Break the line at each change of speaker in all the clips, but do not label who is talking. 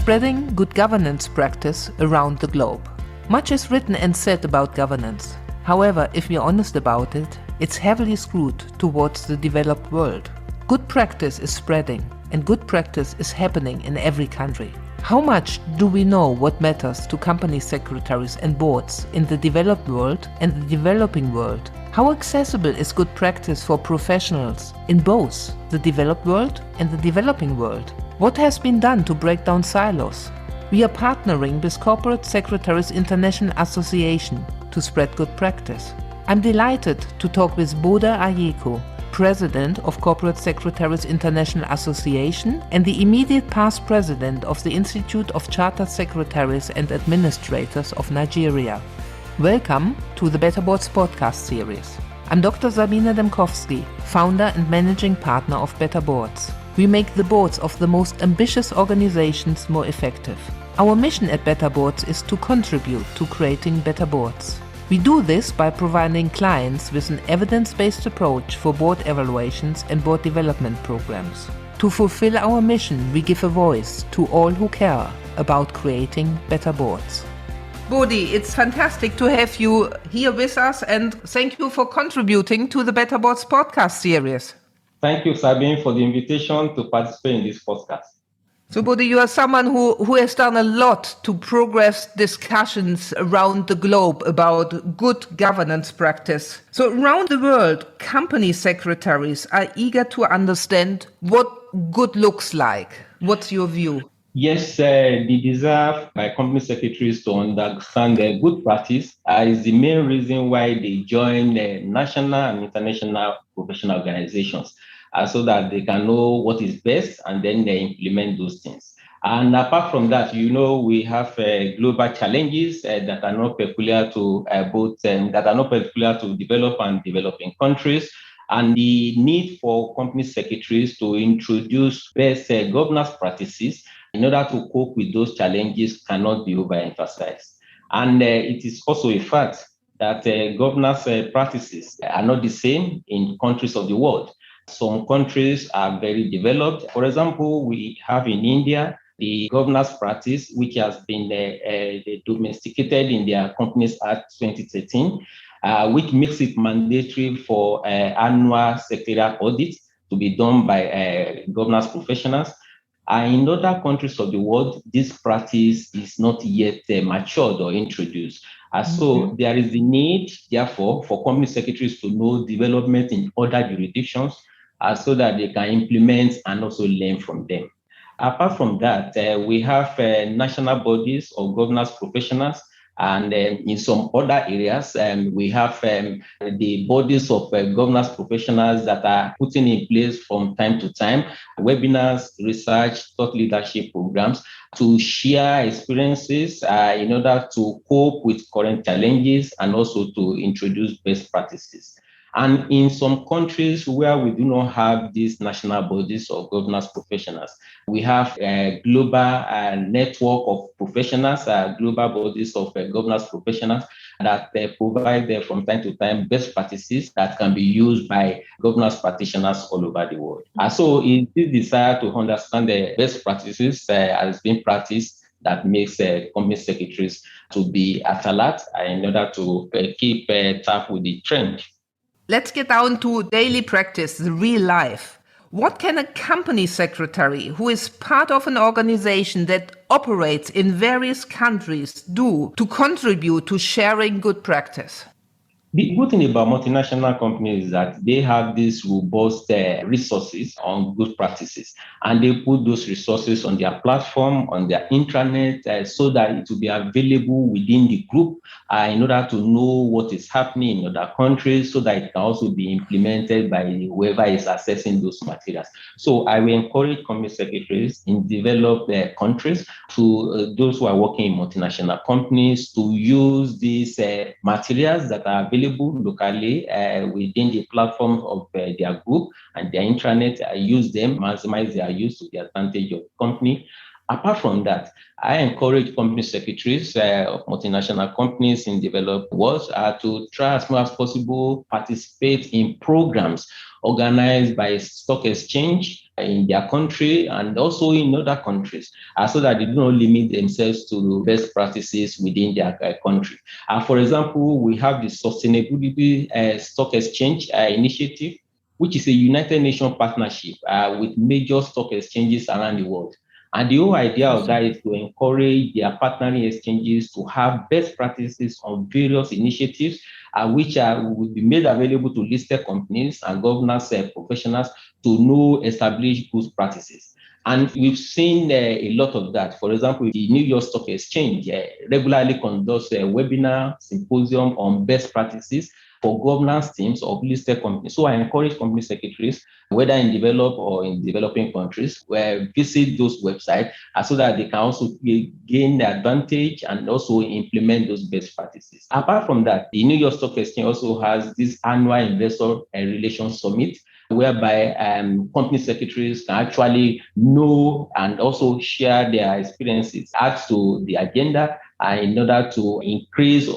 spreading good governance practice around the globe. Much is written and said about governance. However, if we're honest about it, it's heavily skewed towards the developed world. Good practice is spreading, and good practice is happening in every country. How much do we know what matters to company secretaries and boards in the developed world and the developing world? How accessible is good practice for professionals in both the developed world and the developing world? What has been done to break down silos? We are partnering with Corporate Secretaries International Association to spread good practice. I'm delighted to talk with Bode Ayeku, President of Corporate Secretaries International Association and the immediate past President of the Institute of Chartered Secretaries and Administrators of Nigeria. Welcome to the Better Boards podcast series. I'm Dr. Sabine Dembkowski, founder and managing partner of Better Boards. We make the boards of the most ambitious organizations more effective. Our mission at Better Boards is to contribute to creating better boards. We do this by providing clients with an evidence-based approach for board evaluations and board development programs. To fulfill our mission, we give a voice to all who care about creating better boards. Bode, it's fantastic to have you here with us, and thank you for contributing to the Better Boards podcast series.
Thank you, Sabine, for the invitation to participate in this podcast.
So, Bode, you are someone who has done a lot to progress discussions around the globe about good governance practice. So, around the world, company secretaries are eager to understand what good looks like. What's your view?
Yes, the desire by company secretaries to understand good practice is the main reason why they join national and international professional organizations. So that they can know what is best and then they implement those things. And apart from that, we have global challenges that are not peculiar to that are not peculiar to developed and developing countries. And the need for company secretaries to introduce best governance practices in order to cope with those challenges cannot be overemphasized. And it is also a fact that governance practices are not the same in countries of the world. Some countries are very developed. For example, we have in India the governance practice, which has been domesticated in their Companies Act 2013, which makes it mandatory for annual secretarial audits to be done by governance professionals. In other countries of the world, this practice is not yet matured or introduced. So there is the need, therefore, for company secretaries to know development in other jurisdictions so that they can implement and also learn from them. Apart from that, we have national bodies of governance professionals, and in some other areas, we have the bodies of governance professionals that are putting in place from time to time webinars, research, thought leadership programs to share experiences in order to cope with current challenges and also to introduce best practices. And in some countries where we do not have these national bodies of governance professionals, we have a global network of professionals, global bodies of governance professionals that provide from time to time best practices that can be used by governance practitioners all over the world. So it is desire to understand the best practices as being practiced that makes company secretaries to be at alert in order to keep tap with the trend.
Let's get down to daily practice, the real life. What can a company secretary who is part of an organization that operates in various countries do to contribute to sharing good practice?
The good thing about multinational companies is that they have these robust resources on good practices, and they put those resources on their platform, on their intranet, so that it will be available within the group in order to know what is happening in other countries, so that it can also be implemented by whoever is accessing those materials. So I will encourage company secretaries in developed countries to those who are working in multinational companies to use these materials that are available locally within the platform of their group and their intranet, use them, maximize their use to the advantage of the company. Apart from that, I encourage company secretaries of multinational companies in developed worlds to try as much as possible participate in programs organized by stock exchange in their country and also in other countries, so that they do not limit themselves to best practices within their country. For example, we have the Sustainability Stock Exchange Initiative, which is a United Nations partnership with major stock exchanges around the world. And the whole idea of that is to encourage their partnering exchanges to have best practices on various initiatives, which will be made available to listed companies and governance professionals to know established good practices. And we've seen a lot of that. For example, the New York Stock Exchange regularly conducts a webinar symposium on best practices for governance teams of listed companies. So I encourage company secretaries, whether in developed or in developing countries, where visit those websites so that they can also gain the advantage and also implement those best practices. Apart from that, the New York Stock Exchange also has this annual investor relations summit, whereby company secretaries can actually know and also share their experiences, add to the agenda in order to increase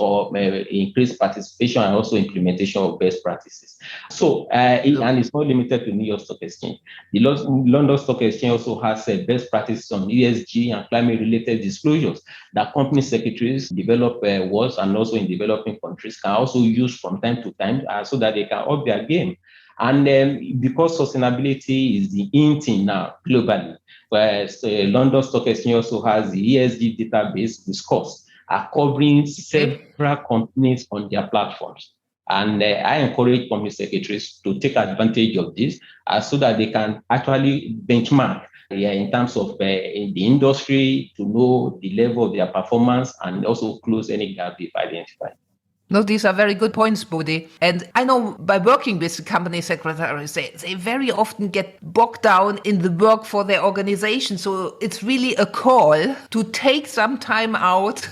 participation and also implementation of best practices. So, and it's not limited to New York Stock Exchange. The London Stock Exchange also has best practices on ESG and climate-related disclosures that company secretaries develop worlds and also in developing countries can also use from time to time so that they can up their game. And because sustainability is the in thing now globally, whereas London Stock Exchange also has the ESG database discussed, covering several companies on their platforms. And I encourage company secretaries to take advantage of this so that they can actually benchmark in terms of in the industry to know the level of their performance and also close any gap if identified.
No, these are very good points, Bode. And I know by working with company secretaries, they very often get bogged down in the work for their organization. So it's really a call to take some time out,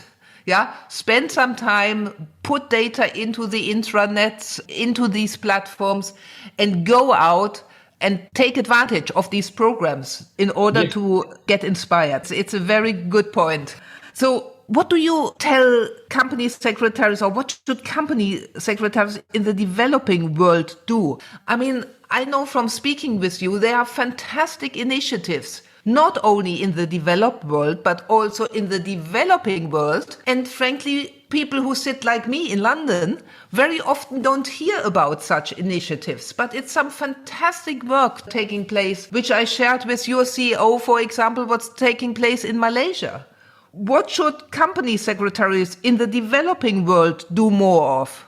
spend some time, put data into the intranets, into these platforms, and go out and take advantage of these programs in order to get inspired. It's a very good point. So what do you tell company secretaries, or what should company secretaries in the developing world do? I mean, I know from speaking with you, there are fantastic initiatives, not only in the developed world, but also in the developing world. And frankly, people who sit like me in London very often don't hear about such initiatives, but it's some fantastic work taking place, which I shared with your CEO, for example, what's taking place in Malaysia. What should company secretaries in the developing world do more of?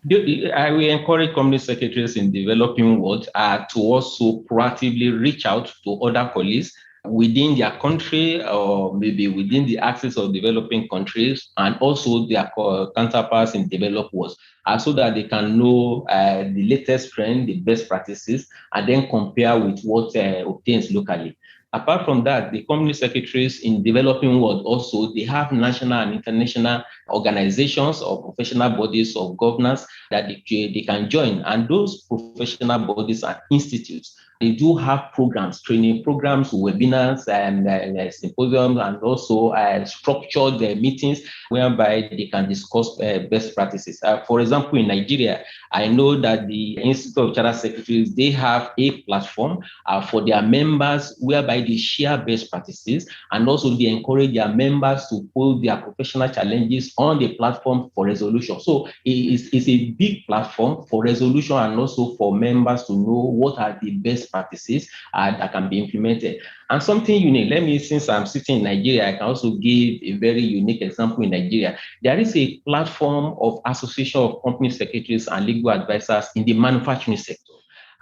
I will encourage company secretaries in developing world to also proactively reach out to other colleagues within their country or maybe within the axis of developing countries and also their counterparts in developed worlds so that they can know the latest trend, the best practices, and then compare with what obtains locally. Apart from that, the company secretaries in developing world also, they have national and international organizations or professional bodies of governance that they can join. And those professional bodies and institutes, they do have programs, training programs, webinars, and symposiums, and also structured meetings whereby they can discuss best practices. For example, in Nigeria, I know that the Institute of Chartered Secretaries, they have a platform for their members whereby they share best practices, and also they encourage their members to put their professional challenges on the platform for resolution. So it's a big platform for resolution and also for members to know what are the best practices that can be implemented. And something unique, since I'm sitting in Nigeria, I can also give a very unique example in Nigeria. There is a platform of Association of Company Secretaries and Legal Advisors in the manufacturing sector.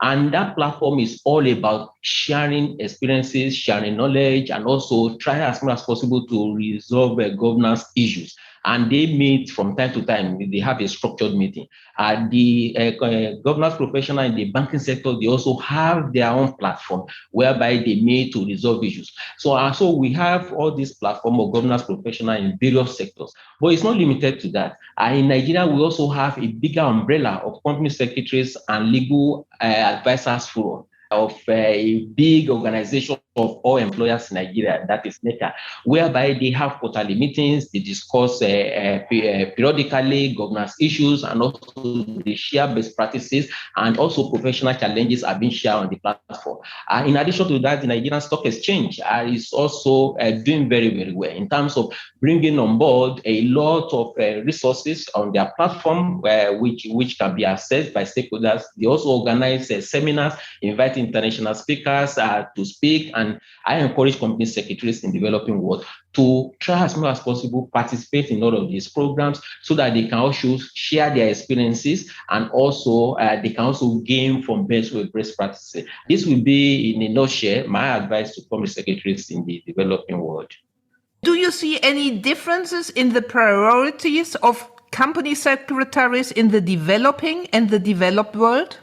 And that platform is all about sharing experiences, sharing knowledge, and also trying as much as possible to resolve governance issues. And they meet from time to time. They have a structured meeting. The governance professional in the banking sector, they also have their own platform whereby they meet to resolve issues. So we have all this platform of governance professional in various sectors. But it's not limited to that. In Nigeria, we also have a bigger umbrella of company secretaries and legal advisors forum of a big organization of all employers in Nigeria, that is NECA, whereby they have quarterly meetings, they discuss periodically governance issues, and also they share best practices, and also professional challenges are being shared on the platform. In addition to that, the Nigerian Stock Exchange is also doing very, very well in terms of bringing on board a lot of resources on their platform, which can be accessed by stakeholders. They also organize seminars, invite international speakers to speak, and I encourage company secretaries in the developing world to try as much as possible participate in all of these programs so that they can also share their experiences, and also they can also gain from best practices. This will be, in a nutshell, my advice to company secretaries in the developing world.
Do you see any differences in the priorities of company secretaries in the developing and the developed world?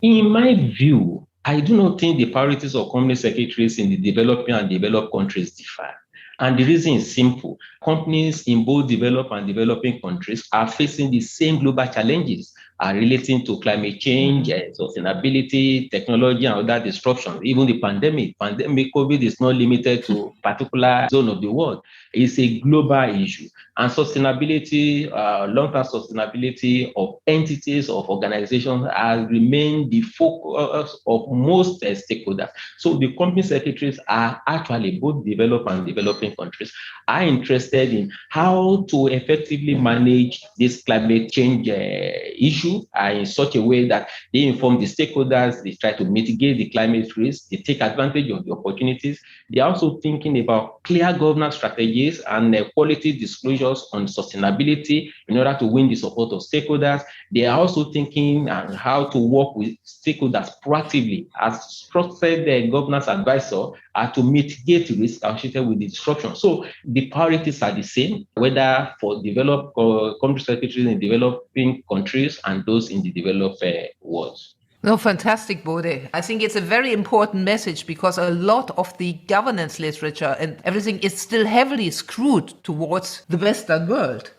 In my view, I do not think the priorities of company secretaries in the developing and developed countries differ. And the reason is simple. Companies in both developed and developing countries are facing the same global challenges relating to climate change, sustainability, technology, and other disruptions. Even the pandemic, COVID is not limited to a particular zone of the world. It's a global issue. And sustainability, long-term sustainability of entities, of organizations has remained the focus of most stakeholders. So the company secretaries are actually, both developed and developing countries, are interested in how to effectively manage this climate change issue in such a way that they inform the stakeholders, they try to mitigate the climate risk, they take advantage of the opportunities. They are also thinking about clear governance strategies and quality disclosures on sustainability in order to win the support of stakeholders. They are also thinking on how to work with stakeholders proactively as trusted governance advisor to mitigate risk associated with the disruption. So the priorities are the same, whether for developed country secretaries in developing countries and those in the developed world.
No, fantastic, Bode. I think it's a very important message because a lot of the governance literature and everything is still heavily skewed towards the Western world.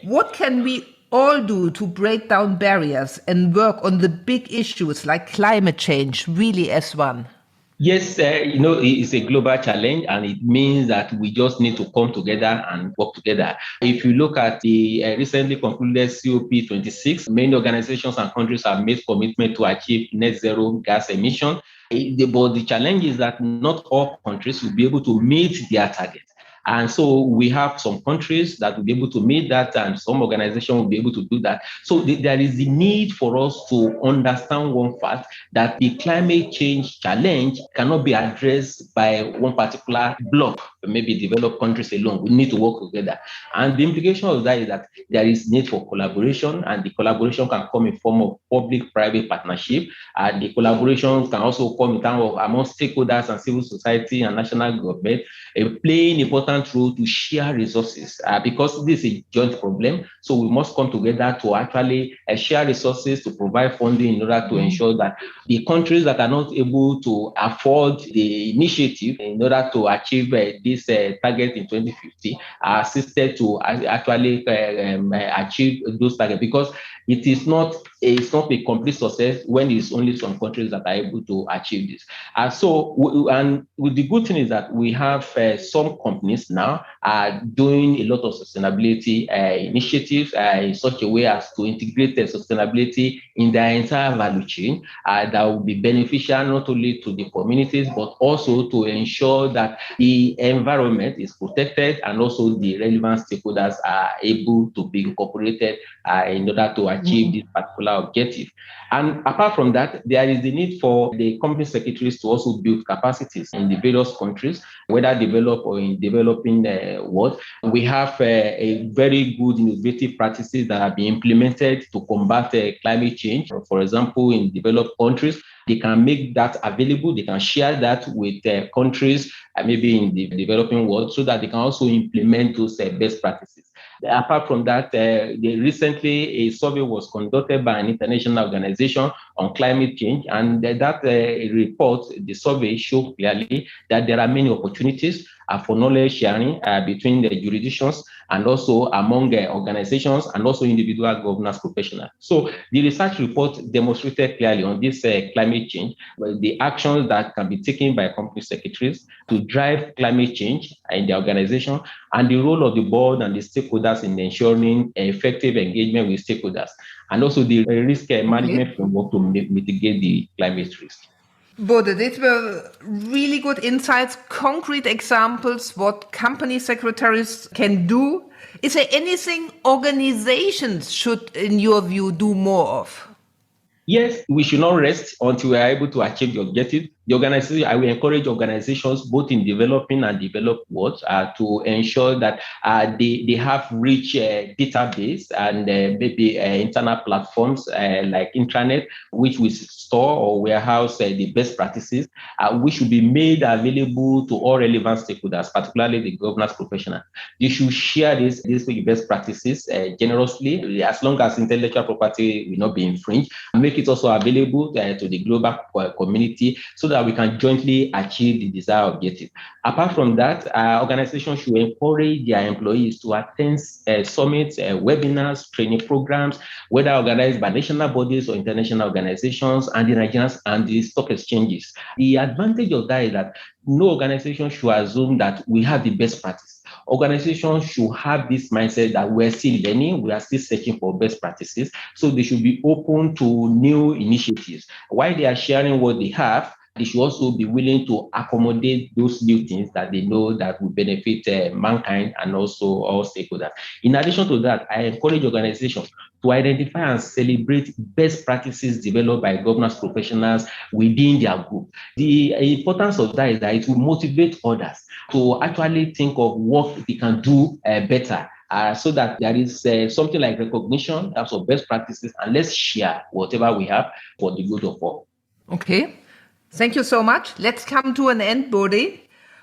What can we all do to break down barriers and work on the big issues like climate change really as one?
Yes, it's a global challenge, and it means that we just need to come together and work together. If you look at the recently concluded COP26, many organizations and countries have made commitment to achieve net zero gas emission. But the challenge is that not all countries will be able to meet their targets. And so we have some countries that will be able to meet that, and some organizations will be able to do that. So there is the need for us to understand one fact, that the climate change challenge cannot be addressed by one particular bloc, maybe developed countries alone. We need to work together. And the implication of that is that there is need for collaboration, and the collaboration can come in form of public-private partnership. The collaboration can also come in terms of among stakeholders and civil society and national government, playing important role to share resources because this is a joint problem. So we must come together to actually share resources, to provide funding in order to ensure that the countries that are not able to afford the initiative in order to achieve this target in 2050 are assisted to actually achieve those targets, because it's not a complete success when it's only some countries that are able to achieve this. And the good thing is that we have some companies now are doing a lot of sustainability initiatives in such a way as to integrate sustainability in their entire value chain that will be beneficial not only to the communities, but also to ensure that the environment is protected and also the relevant stakeholders are able to be incorporated in order to achieve this particular objective. And apart from that, there is the need for the company secretaries to also build capacities in the various countries, whether developed or in developing world. We have a very good innovative practices that have been implemented to combat climate change. For example, in developed countries, they can make that available. They can share that with countries, maybe in the developing world, so that they can also implement those best practices. Apart from that, recently a survey was conducted by an international organization on climate change. And that report, the survey, showed clearly that there are many opportunities for knowledge sharing between the jurisdictions and also among organizations and also individual governance professionals. So the research report demonstrated clearly on this climate change, the actions that can be taken by company secretaries to drive climate change in the organization, and the role of the board and the stakeholders in ensuring effective engagement with stakeholders, and also the risk management framework to mitigate the climate risk.
Bode, these were really good insights, concrete examples, what company secretaries can do. Is there anything organizations should, in your view, do more of?
Yes, we should not rest until we are able to achieve the objective. The organization, I will encourage organizations both in developing and developed worlds to ensure that they have rich database and maybe internal platforms like intranet, which will store or warehouse the best practices, which should be made available to all relevant stakeholders, particularly the governance professionals. They should share these best practices generously, as long as intellectual property will not be infringed. Make it also available to the global community so that we can jointly achieve the desired objective. Apart from that, organizations should encourage their employees to attend summits, webinars, training programs, whether organized by national bodies or international organizations and the Nigerians and the stock exchanges. The advantage of that is that no organization should assume that we have the best practice. Organizations should have this mindset that we're still learning, we are still searching for best practices, so they should be open to new initiatives. While they are sharing what they have, they should also be willing to accommodate those new things that they know that will benefit mankind and also all stakeholders. In addition to that, I encourage organizations to identify and celebrate best practices developed by governance professionals within their group. The importance of that is that it will motivate others to actually think of what they can do better. So that there is something like recognition of best practices, and let's share whatever we have for the good of all.
Okay. Thank you so much. Let's come to an end, Bode.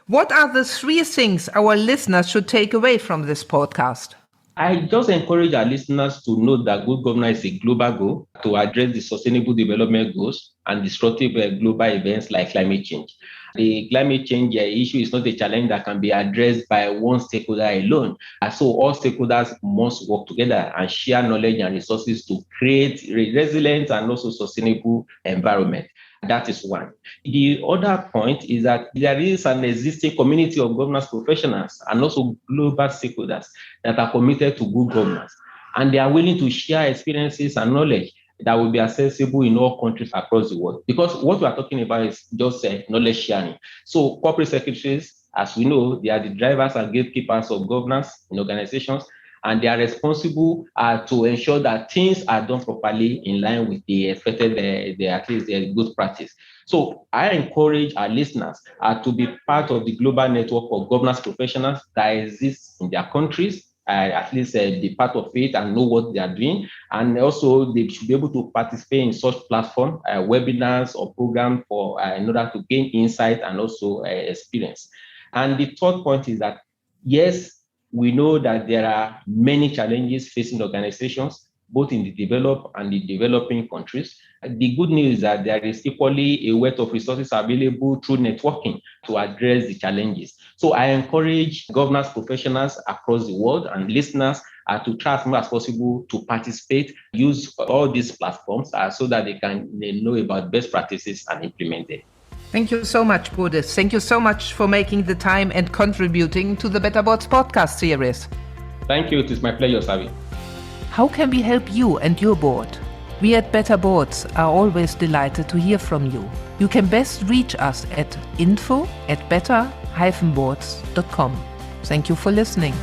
What are the 3 things our listeners should take away from this podcast?
I just encourage our listeners to know that good governance is a global goal to address the sustainable development goals and disruptive global events like climate change. The climate change issue is not a challenge that can be addressed by one stakeholder alone. So all stakeholders must work together and share knowledge and resources to create resilient and also sustainable environment. That is one. The other point is that there is an existing community of governance professionals and also global stakeholders that are committed to good governance, and they are willing to share experiences and knowledge that will be accessible in all countries across the world. Because what we are talking about is just knowledge sharing. So corporate secretaries, as we know, they are the drivers and gatekeepers of governance in organizations, and they are responsible to ensure that things are done properly in line with the expected, at least the good practice. So I encourage our listeners to be part of the global network of governance professionals that exists in their countries, at least be part of it and know what they are doing. And also they should be able to participate in such platform, webinars or programs in order to gain insight and also experience. And the third point is that, yes, we know that there are many challenges facing organizations, both in the developed and the developing countries. The good news is that there is equally a wealth of resources available through networking to address the challenges. So I encourage governance professionals across the world and listeners to try as much as possible to participate, use all these platforms so that they know about best practices and implement them.
Thank you so much, Bode. Thank you so much for making the time and contributing to the Better Boards podcast series.
Thank you. It is my pleasure, Sabine.
How can we help you and your board? We at Better Boards are always delighted to hear from you. You can best reach us at info@better-boards.com. Thank you for listening.